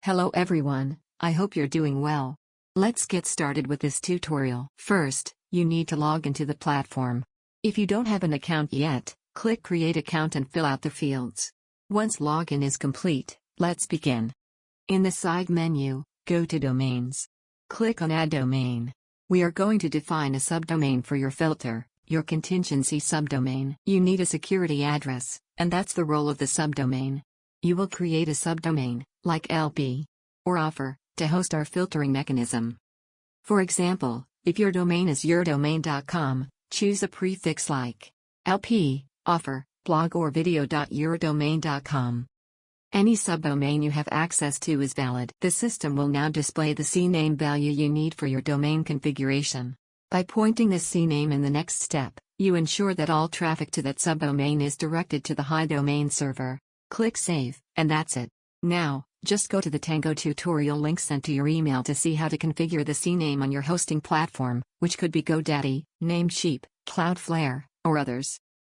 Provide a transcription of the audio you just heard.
Hello everyone, I hope you're doing well. Let's get started with this tutorial. First, you need to log into the platform. If you don't have an account yet, click Create Account and fill out the fields. Once login is complete, let's begin. In the side menu, go to Domains. Click on Add Domain. We are going to define a subdomain for your filter, your contingency subdomain. You need a security address, and that's the role of the subdomain. You will create a subdomain, like LP or offer, to host our filtering mechanism. For example, if your domain is yourdomain.com, choose a prefix like LP, offer, blog or video.yourdomain.com. Any subdomain you have access to is valid. The system will now display the CNAME value you need for your domain configuration. By pointing this CNAME in the next step, you ensure that all traffic to that subdomain is directed to the HideDomain server. Click Save, and that's it. Now, just go to the Tango tutorial link sent to your email to see how to configure the CNAME on your hosting platform, which could be GoDaddy, Namecheap, Cloudflare, or others.